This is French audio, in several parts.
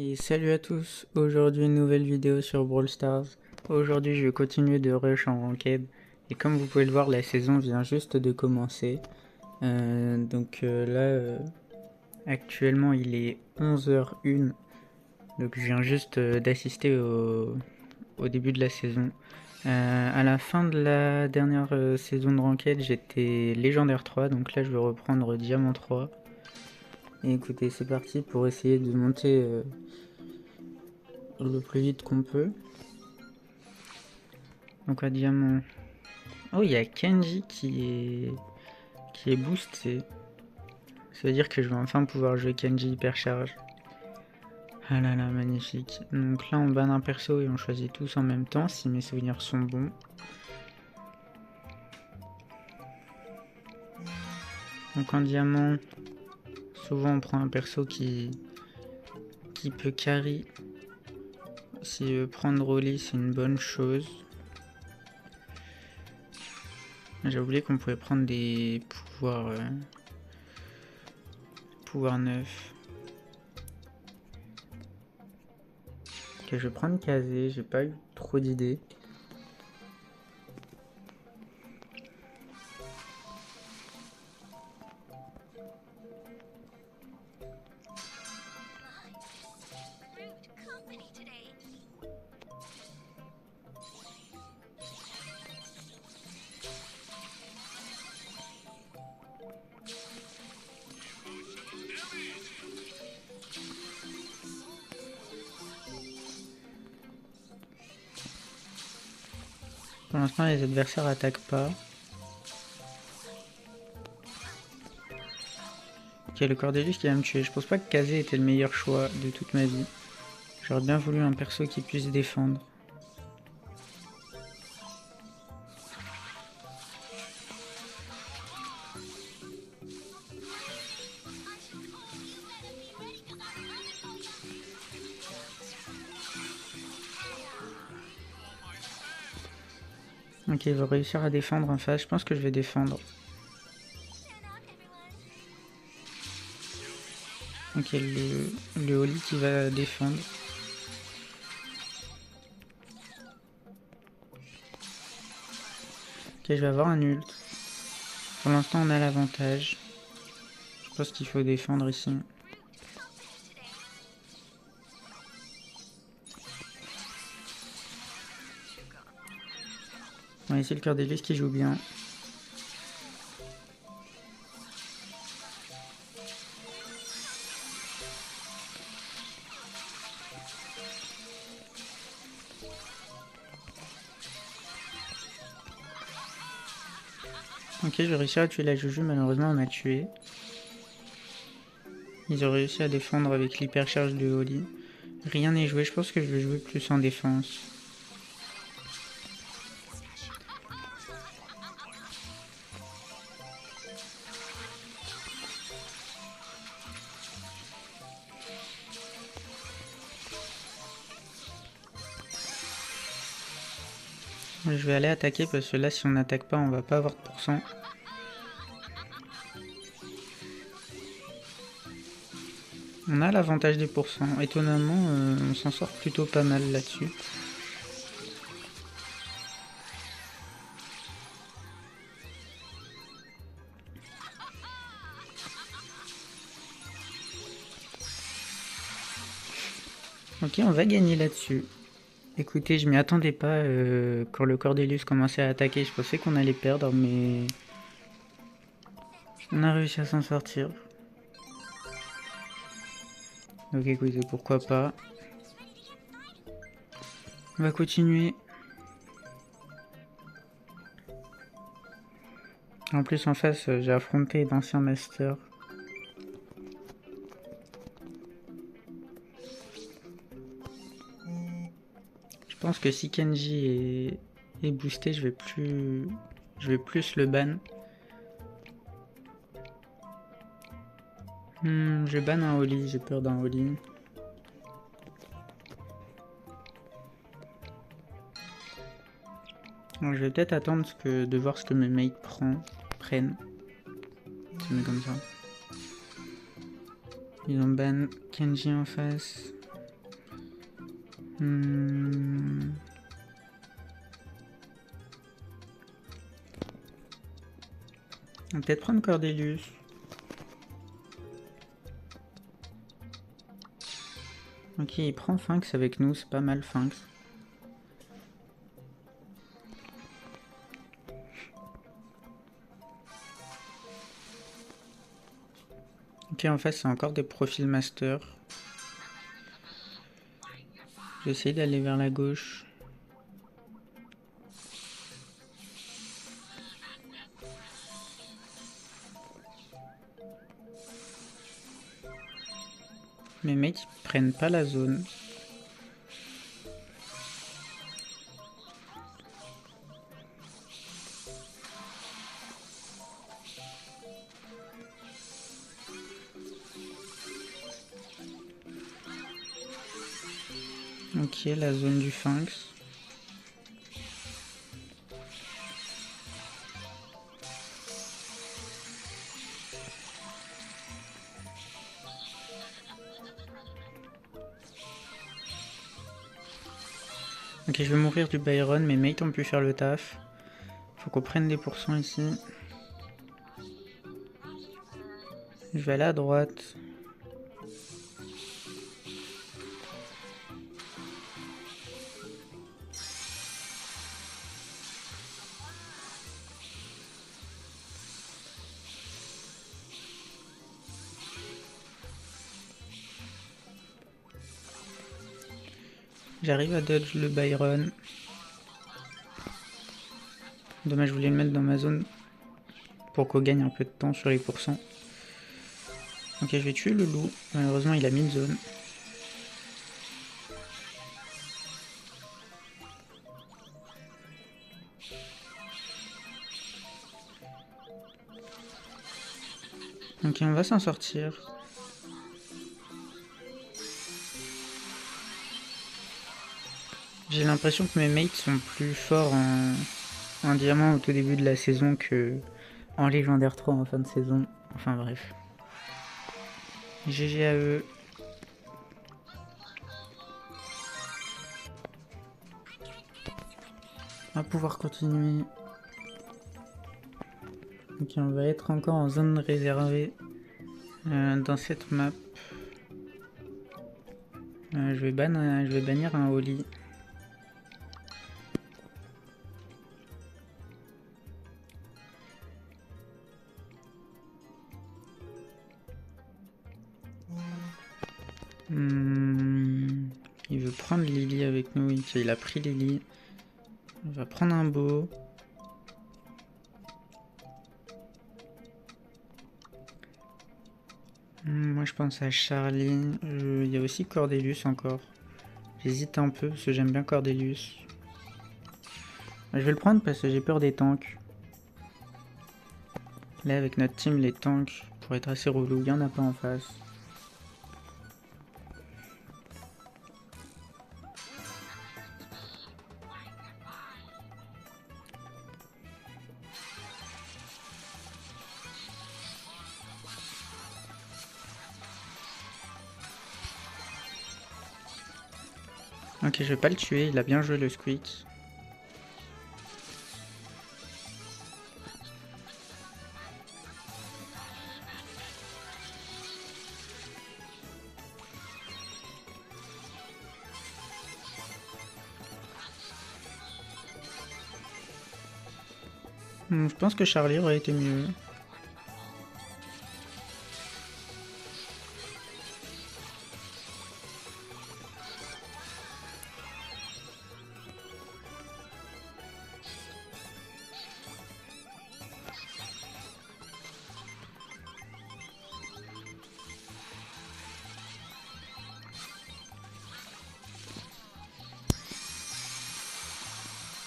Et salut à tous, aujourd'hui une nouvelle vidéo sur Brawl Stars. Aujourd'hui je vais continuer de rush en ranked. Et comme vous pouvez le voir, la saison vient juste de commencer. Actuellement il est 11h01. Donc je viens juste d'assister au début de la saison. À la fin de la dernière saison de ranked, j'étais légendaire 3. Donc là je vais reprendre diamant 3. Et écoutez, c'est parti pour essayer de monter le plus vite qu'on peut. Donc à diamant. Oh, il y a Kenji qui est boosté. Ça veut dire que je vais enfin pouvoir jouer Kenji hypercharge. Ah là là, magnifique. Donc là on banne un perso et on choisit tous en même temps si mes souvenirs sont bons. Donc en diamant, souvent on prend un perso qui peut carry. Si prendre Rolly c'est une bonne chose. J'ai oublié qu'on pouvait prendre des pouvoirs neufs. Ok, je vais prendre Kazé, j'ai pas eu trop d'idées. Pour l'instant les adversaires attaquent pas. Ok, le Cordelius qui va me tuer. Je pense pas que Kazé était le meilleur choix de toute ma vie. J'aurais bien voulu un perso qui puisse défendre. Ok, il va réussir à défendre en face. Je pense que je vais défendre. Ok, le Oli qui va défendre. Ok, je vais avoir un ult. Pour l'instant, on a l'avantage. Je pense qu'il faut défendre ici. Bon, ici le Cordelius qui joue bien. Ok, j'ai réussi à tuer la Juju, malheureusement on m'a tué. Ils ont réussi à défendre avec l'hypercharge de Oli. Rien n'est joué, je pense que je vais jouer plus en défense. Je vais aller attaquer parce que là si on n'attaque pas on va pas avoir de pourcent. On a l'avantage des pourcents. Étonnamment on s'en sort plutôt pas mal là-dessus. Ok, on va gagner là-dessus. Écoutez, je m'y attendais pas quand le Cordelius commençait à attaquer. Je pensais qu'on allait perdre, mais on a réussi à s'en sortir. Donc écoutez, pourquoi pas. On va continuer. En plus, en face, j'ai affronté d'anciens masters. Je pense que si Kenji est boosté, je vais plus le ban. Je banne un Oli, j'ai peur d'un Oli. Alors, je vais peut-être attendre de voir ce que mes mates prennent. C'est mieux comme ça. Ils ont ban Kenji en face. Hmm. On va peut-être prendre Cordelius. Ok, il prend Finks avec nous, c'est pas mal Finks. Ok, en face, c'est encore des profils master. J'essaie d'aller vers la gauche. Mes mecs ils prennent pas la zone. Ok, la zone du Finks. Ok, je vais mourir du Byron, mes mates ont pu faire le taf. Faut qu'on prenne des pourcents ici. Je vais aller à droite. J'arrive à dodge le Byron. Dommage, je voulais le mettre dans ma zone pour qu'on gagne un peu de temps sur les pourcents. Ok, je vais tuer le loup. Malheureusement, il a mis une zone. Ok, on va s'en sortir. J'ai l'impression que mes mates sont plus forts en diamant au tout début de la saison que en légendaire 3 en fin de saison. Enfin bref. GG à eux. On va pouvoir continuer. Ok, on va être encore en zone réservée dans cette map. Je vais bannir un Oli. Il veut prendre Lily avec nous. Il a pris Lily. On va prendre un beau. Moi je pense à Charlie. Il y a aussi Cordelius encore. J'hésite un peu parce que j'aime bien Cordelius. Je vais le prendre parce que j'ai peur des tanks. Là avec notre team les tanks pourraient être assez relous. Il n'y en a pas en face. Ok, je vais pas le tuer, il a bien joué le squeak. Je pense que Charlie aurait été mieux.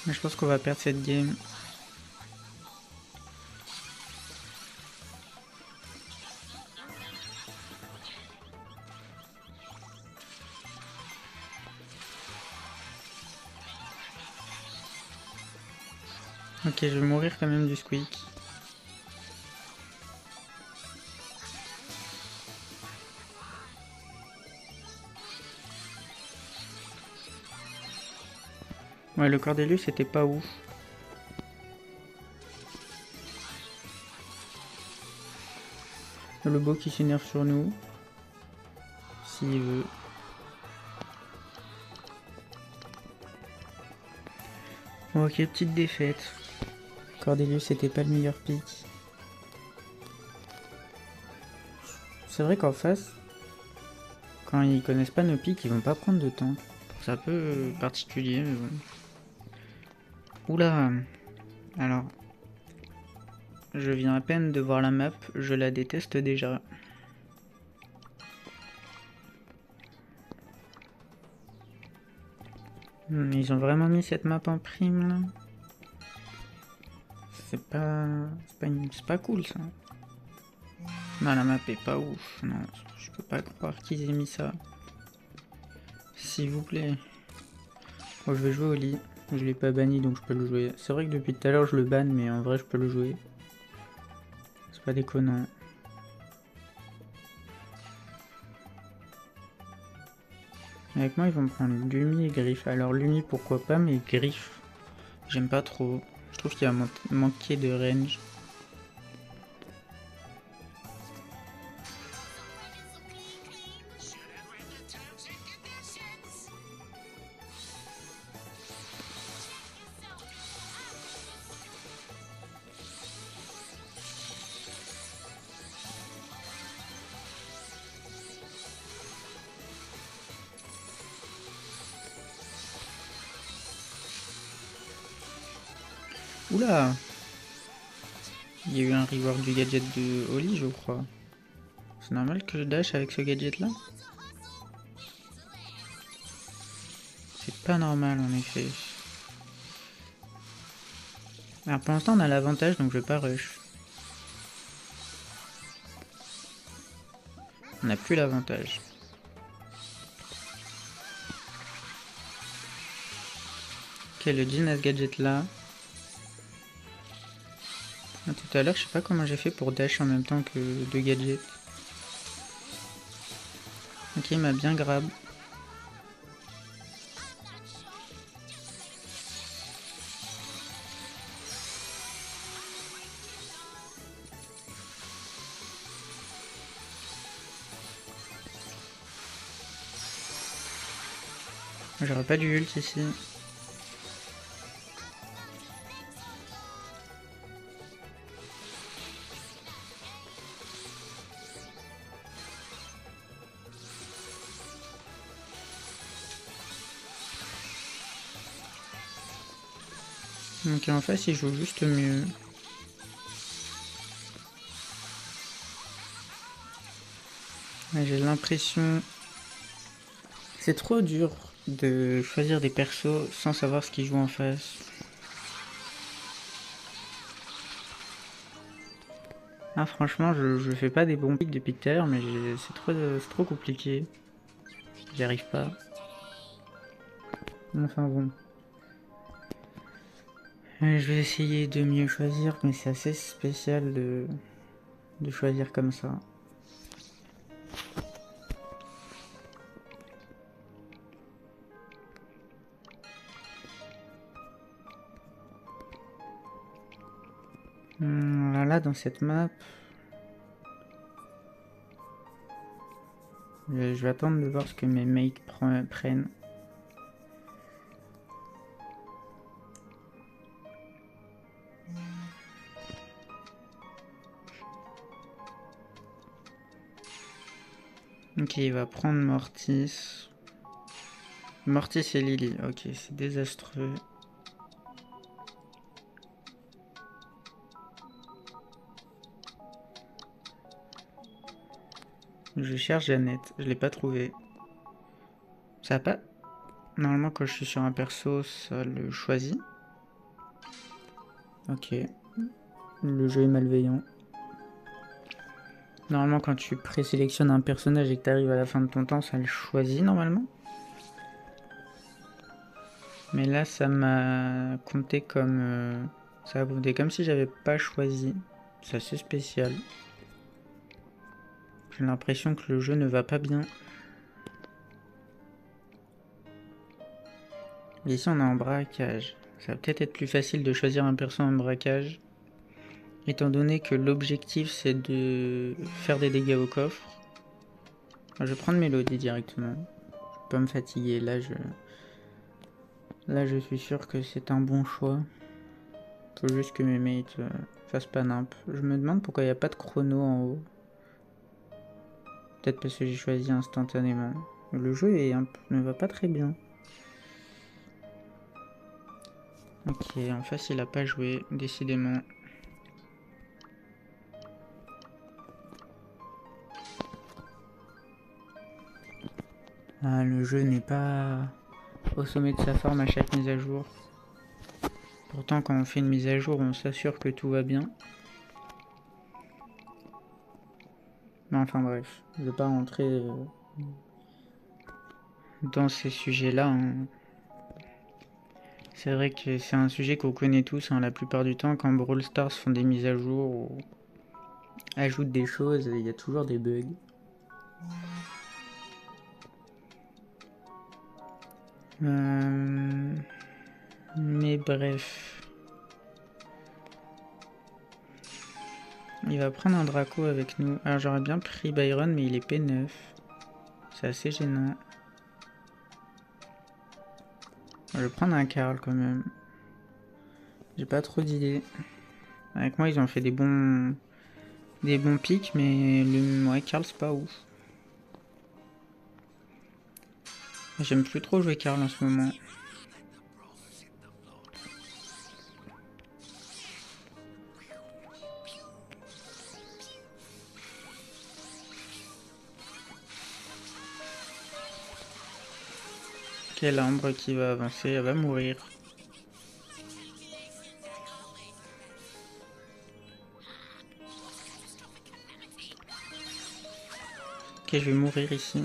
Mais je pense qu'on va perdre cette game. Ok, je vais mourir quand même du squeak. Ouais, le Cordelius c'était pas ouf. Le beau qui s'énerve sur nous. S'il veut. Ok, petite défaite. Cordelius c'était pas le meilleur pick. C'est vrai qu'en face, quand ils connaissent pas nos pics, ils vont pas prendre de temps. C'est un peu particulier, mais bon. Oula. Alors, je viens à peine de voir la map, je la déteste déjà. Ils ont vraiment mis cette map en prime là. C'est pas cool ça. Non, la map est pas ouf. Non, je peux pas croire qu'ils aient mis ça. S'il vous plaît. Bon, je vais jouer au lit. Je l'ai pas banni donc je peux le jouer. C'est vrai que depuis tout à l'heure je le banne, mais en vrai je peux le jouer. C'est pas déconnant. Avec moi ils vont prendre Lumi et Griffe. Alors Lumi pourquoi pas, mais Griffe j'aime pas trop. Je trouve qu'il a manqué de range. Oula! Il y a eu un rework du gadget de Oli, je crois. C'est normal que je dash avec ce gadget là? C'est pas normal en effet. Alors pour l'instant on a l'avantage donc je vais pas rush. On n'a plus l'avantage. Ok, le Jin a ce gadget là. Tout à l'heure, je sais pas comment j'ai fait pour dash en même temps que deux gadgets. Ok, il m'a bien grab. J'aurais pas du ult ici. Ok, en face, il joue juste mieux. J'ai l'impression... C'est trop dur de choisir des persos sans savoir ce qu'ils jouent en face. Ah, franchement, je fais pas des bons picks depuis tout à l'heure, mais c'est trop compliqué. J'y arrive pas. Enfin bon. Je vais essayer de mieux choisir, mais c'est assez spécial de choisir comme ça. Là, dans cette map, je vais attendre de voir ce que mes mates prennent. Ok, il va prendre Mortis. Mortis et Lily. Ok, c'est désastreux. Je cherche Jeannette. Je l'ai pas trouvé. Ça a pas... Normalement, quand je suis sur un perso, ça le choisit. Ok. Le jeu est malveillant. Normalement, quand tu présélectionnes un personnage et que tu arrives à la fin de ton temps, ça le choisit normalement. Mais là, ça m'a compté comme... ça a compté comme si j'avais pas choisi. C'est assez spécial. J'ai l'impression que le jeu ne va pas bien. Et ici on est en braquage. Ça va peut-être être plus facile de choisir un perso en braquage. Étant donné que l'objectif c'est de faire des dégâts au coffre. Je vais prendre Mélodie directement. Je vais pas me fatiguer. Là je suis sûr que c'est un bon choix. Faut juste que mes mates fassent pas nimp. Je me demande pourquoi il n'y a pas de chrono en haut. Peut-être parce que j'ai choisi instantanément. Le jeu ne va pas très bien. Ok, en face il a pas joué, décidément. Ah, le jeu n'est pas au sommet de sa forme à chaque mise à jour. Pourtant quand on fait une mise à jour on s'assure que tout va bien. Mais enfin bref, je vais pas rentrer dans ces sujets-là. Hein. C'est vrai que c'est un sujet qu'on connaît tous hein, la plupart du temps quand Brawl Stars font des mises à jour ou ajoutent des choses, il y a toujours des bugs. Mais bref. Il va prendre un Draco avec nous. Alors j'aurais bien pris Byron mais il est P9. C'est assez gênant. Je vais prendre un Karl quand même. J'ai pas trop d'idées. Avec moi ils ont fait des bons pics mais le Karl c'est pas ouf. J'aime plus trop jouer Karl en ce moment. Quelle Ambre qui va avancer, elle va mourir. Ok, je vais mourir ici.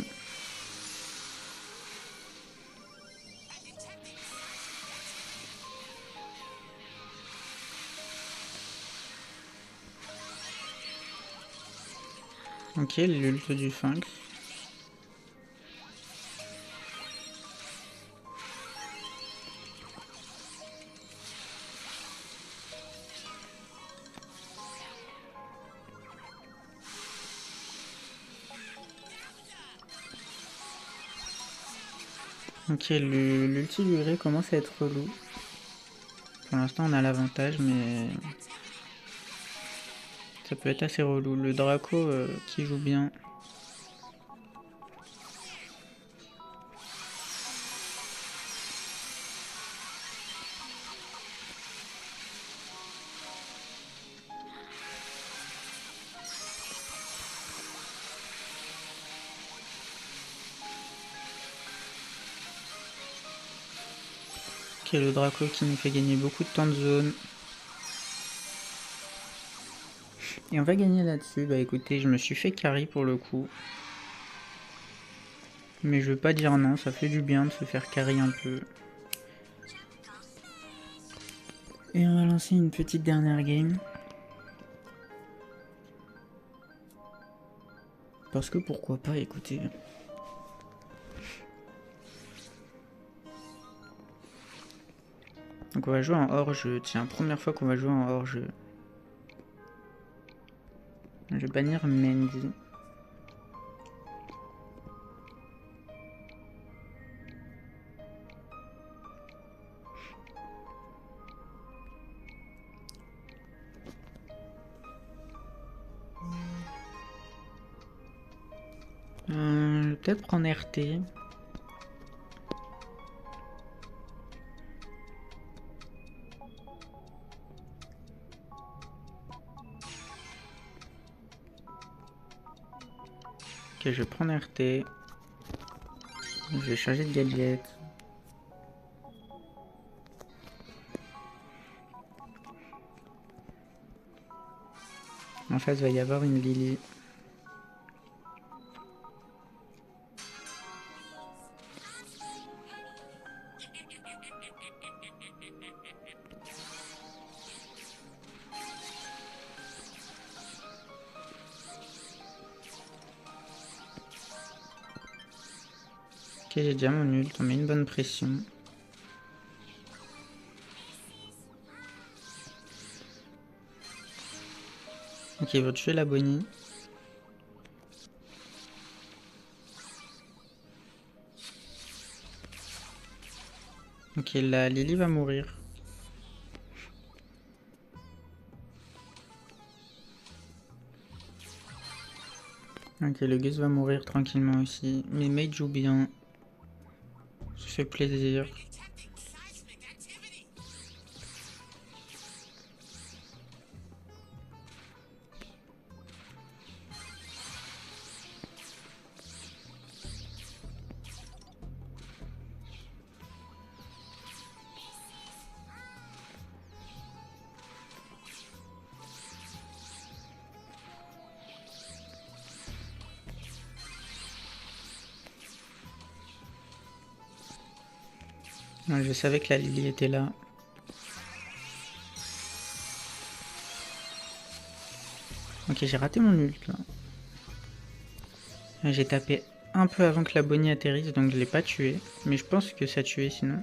Ok, l'ult du Sphinx. Ok, l'ulti du Grey commence à être relou. Pour l'instant on a l'avantage mais ça peut être assez relou. Le Draco qui joue bien. Ok, le Draco qui nous fait gagner beaucoup de temps de zone. Et on va gagner là-dessus. Bah écoutez, je me suis fait carry pour le coup. Mais je veux pas dire non, ça fait du bien de se faire carry un peu. Et on va lancer une petite dernière game. Parce que pourquoi pas, écoutez. Donc on va jouer en hors-jeu. Tiens, première fois qu'on va jouer en hors-jeu. Je vais bannir Mendy. Je vais peut-être prendre RT. Ok, je vais prendre RT. Je vais changer de gadget. En face, il va y avoir une Lily. Ok, j'ai déjà mon ult, on met une bonne pression. Ok, il va tuer la Bonnie. Ok, la Lily va mourir. Ok, le Gus va mourir tranquillement aussi. Mais Mate joue bien. Ça fait plaisir. Ouais, je savais que la Lily était là. Ok, j'ai raté mon ult là. J'ai tapé un peu avant que la Bonnie atterrisse, donc je l'ai pas tué. Mais je pense que ça tué sinon.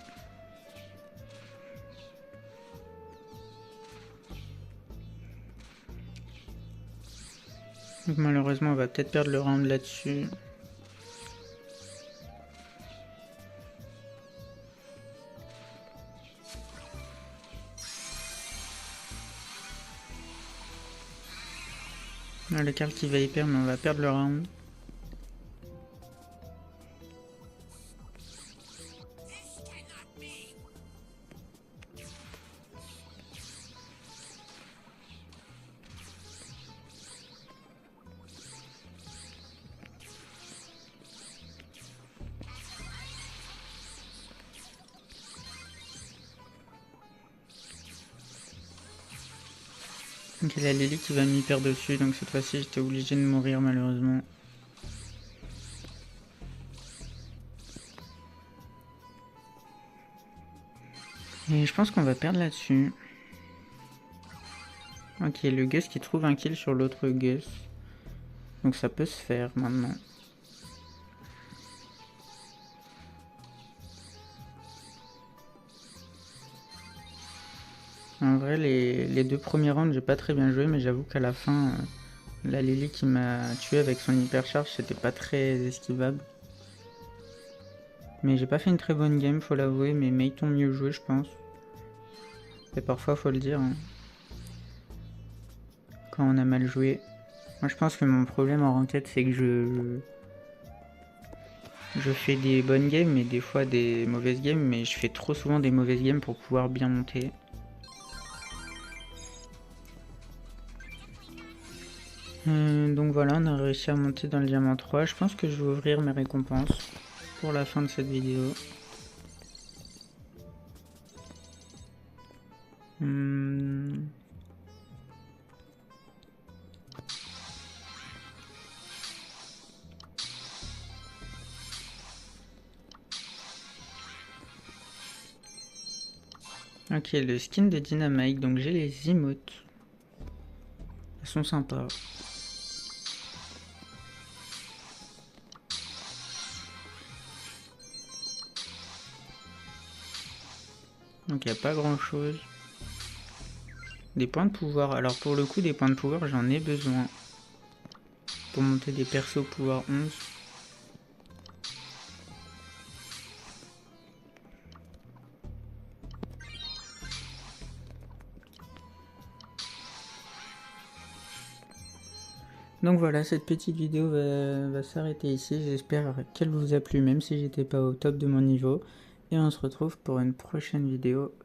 Donc malheureusement, on va peut-être perdre le round là-dessus. Le Karl qui va hyper, mais on va perdre le round. Ok, la Lily qui va m'hyper dessus, donc cette fois-ci j'étais obligé de mourir malheureusement. Et je pense qu'on va perdre là-dessus. Ok, le Gus qui trouve un kill sur l'autre Gus. Donc ça peut se faire maintenant. En vrai, les deux premiers rounds, j'ai pas très bien joué, mais j'avoue qu'à la fin, la Lily qui m'a tué avec son hypercharge, c'était pas très esquivable. Mais j'ai pas fait une très bonne game, faut l'avouer, mes mates ont mieux joué, je pense. Et parfois, faut le dire, hein, quand on a mal joué. Moi, je pense que mon problème en ranked, c'est que je fais des bonnes games, mais des fois des mauvaises games, mais je fais trop souvent des mauvaises games pour pouvoir bien monter. Donc voilà, on a réussi à monter dans le diamant 3. Je pense que je vais ouvrir mes récompenses pour la fin de cette vidéo. Ok, le skin de Dynamite, donc j'ai les emotes. Elles sont sympas. Donc il n'y a pas grand chose. Des points de pouvoir. Alors pour le coup, des points de pouvoir, j'en ai besoin. Pour monter des persos pouvoir 11. Donc voilà, cette petite vidéo va s'arrêter ici. J'espère qu'elle vous a plu, même si j'étais pas au top de mon niveau. Et on se retrouve pour une prochaine vidéo.